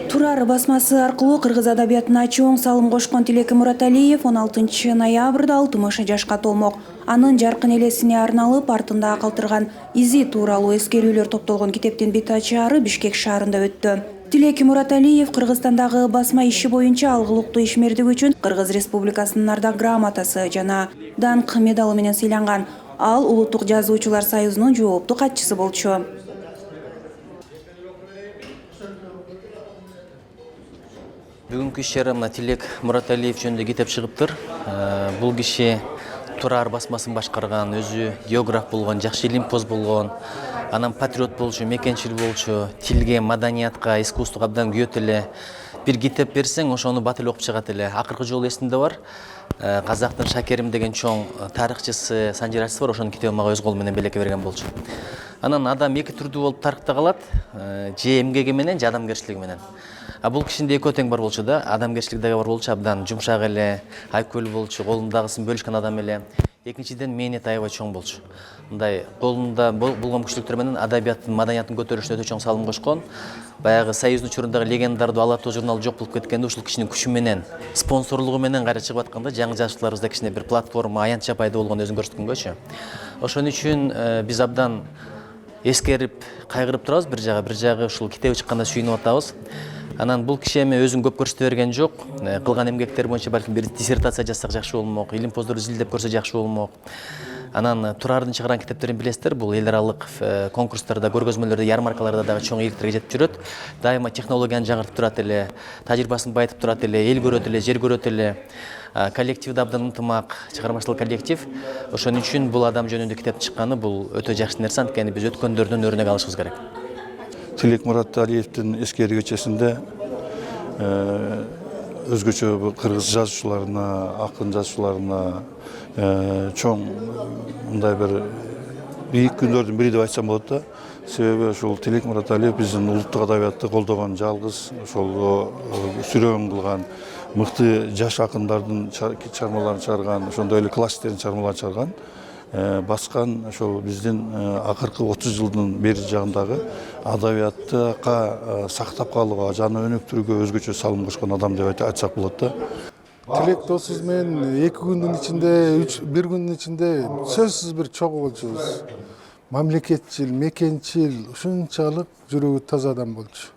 Турар басмасы аркылуу кыргыз адабиятына чоң салым кошкон Тилеки Мураталиев 16 ноябрда 60 жашка толмок. Анын жаркын элесине арналып артында калтырган изи тууралуу эскерүүлөр топтолгон китептин бет ачаары Бишкек шаарында өттү. Тилеки Мураталиев Кыргызстандагы басма иши боюнча алгылыктуу ишмердиги үчүн Кыргыз Республикасынын ардак грамотасы жана даңк медалы менен сыйланган. Ал Улуттук жазуучулар союзунун жооптуу катчысы болчу. Бүгүнкү иш-чарамда Тилек Мураталиев жөнүндө китеп чыгыптыр. Бул киши Турар басмасын башкарган, өзү географ болгон, жакшы илимпоз болгон, анан патриот болчу, мекенчил болчу, тилге, маданиятка, искусствого абдан күйөт эле. Бир китеп берсең, ошону бат эле окуп чыгат эле. Акыркы жолу эсимде бар. Казактын Шакерим деген чоң тарыхчысы, санжирачысы бар, ошонун китебин мага өз колу менен белекке берген болчу. Анан адам эки түрдүү болуп тарыхта калат, же эмгеги менен, же адамгерчилиги менен. Бул кишинде экөө тең бар болчу да, адамгерчилиги дагы бар болчу, абдан жумшак эле, айкөл болчу, колундагысын бөлүшкөн адам эле. Экинчиден мээнети аябай чоң болчу. Мындай колунда болгон күчтүктөр менен адабияттын, маданияттын көтөрүлүшүнө өтө чоң салым кошкон. Баягы Союздун учурундагы легендаларды Ала тоо журналы жок болуп кеткенде ушул кишинин күчү менен, спонсорлугу менен кайра чыгып атканда жаңы жазуучуларыбызда кичине бир платформа, аянтча пайда болгон өзүн көрсөткөнгөчү. Ошон үчүн биз абдан эскерип, кайгырып турабыз бир жагы ушул китеби чыкканда сүйүнүп атабыз. Анан бул киши эми өзүн көп көрсөтө берген жок. Кылган эмгектери боюнча балким бир диссертация жазсак жакшы болмок, илимпоздорду изилдеп көрсө жакшы болмок. Анан Турардын чыгарган китептерин билесиздер, бул эл аралык конкурстарда, көргөзмөлөрдө, ярмаркаларда дагы чоң ийгиликтерге жетип жүрөт. Дайыма технологияны жаңыртып турат эле, тажрыйбасын байытып турат эле, эл көрөт эле, жер көрөт эле. Коллективде абдан ынтымак, чыгармачылык коллектив. Ошон үчүн бул адам жөнүндө китеп чыкканы бул өтө жакшы нерсе, анткени биз өткөндөрдөн өрнөк алышыбыз керек. Тилек Мураталиевдин эскери кечесинде өзгөчө кыргыз жазуучуларына, акын жазуучуларына чоң мындай бир бийик күндөрдүн бири деп айтсам болот да. Себеби ушул Тилек Мураталиев биздин улуттук адабиятты колдогон жалгыз, ошол сүрөң кылган мыкты жаш акындардын чыгармаларын чыгарган, ошондой эле классиктердин чыгармаларын чыгарган, баскан ошол биздин акыркы 30 жылдын бери жагындагы адабиятка сактап калууга жана өнүктүрүүгө өзгөчө салым кошкон адам деп айтсак болот да. Тилек досубуз менен 2 күндүн ичинде, 1 күндүн ичинде сөзсүз бир чогуу болчубуз. Мамлекетчил, мекенчил, ушунчалык жүрөгү таза адам болчу.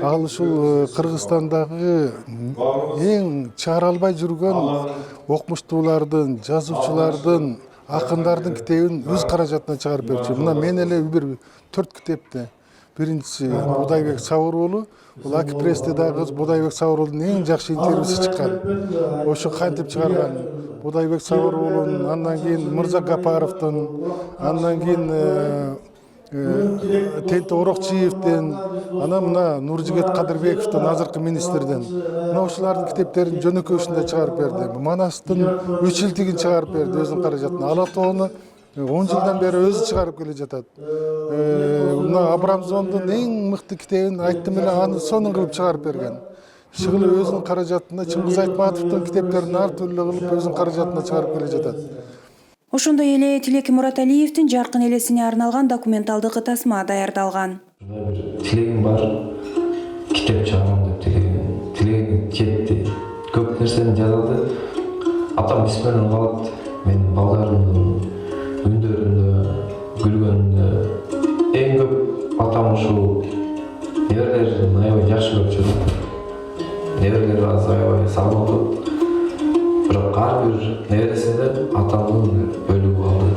Ал ушул Кыргызстандагы эң чыгара албай жүргөн окумуштуулардын, жазуучулардын, акындардын китебин өз каражатына чыгарып берчү. Мына мен эле бир 4 китепти. Биринчиси Будайбек Сабыр бул Акипрессте дагы Будайбек Сабыр эң жакшы интервьюсу чыккан. Ошо кантип чыгарган? Будайбек Сабыр андан кийин Мырза Гапаровдун, андан кийин Тенти Орокчиевден, анан мына Нуржигет Кадырбековдун, азыркы министрден. Мына ушулардын китептерин жөнөкөйүсүндө чыгарып берди. Манастын 3 жылтыгин чыгарып берди өзүнүн каражатына. Ала тоону 10 жылдан бери өзү чыгарып келе жатат. Мына Абрамзондун эң мыкты китебин айттым эле, аны сонун кылып чыгарып берген. Шыгылы өзүнүн каражатына, Чыңгыз Айтматовдун китептерин ар түрлүү кылып өзүнүн каражатына чыгарып келе жатат. Ошондой эле Тилеки Мураталиевдин жаркын элесине арналган документалдык тасма даярдалган. Тилегим бар, китеп чыгарам деп тилегим жетти. Көп нерсени жазды. Атам бисмилlah калат. Менин балдарымдын күндөрүндө, күлгөнүндө эң көп атам ушул неберелерин аябай жакшы көрчү. Неберелер аз аябай салмактуу. Бирок ар бир небересинде атамдын бөлүгү калды.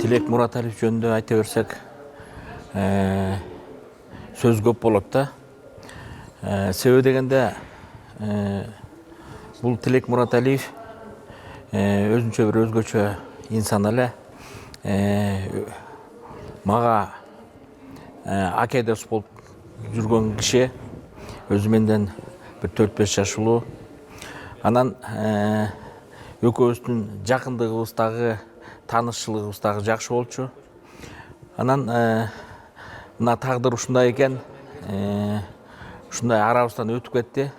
Тилек Мураталиев жөнүндө айта берсек, сөз көп болот да. Себеби дегенде бул Тилек Мураталиев өзүнчө бир өзгөчө инсан эле. Мага аке дос болуп жүргөн киши, өзү менден бир 4-5 жаш улуу. Анан экөөбүздүн жакындыгыбыз дагы, таанышчылыгыбыз дагы жакшы болчу. Анан мына тагдыр ушундай экен, ушундай арабыздан өтүп кетти.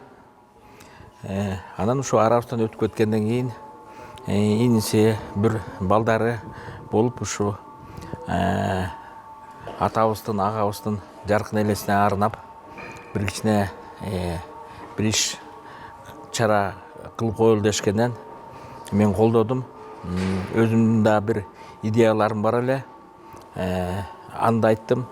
Анан ушу арабыздан өтүп кеткенден кийин иниси бир балдары болуп ушу атабыздын агабыздын жаркын элесине арнап бир кичине бир иш чара кылып коелу дешкенден мен колдодум. Өзүмдүн да бир идеяларым бар эле. Аны да айттым.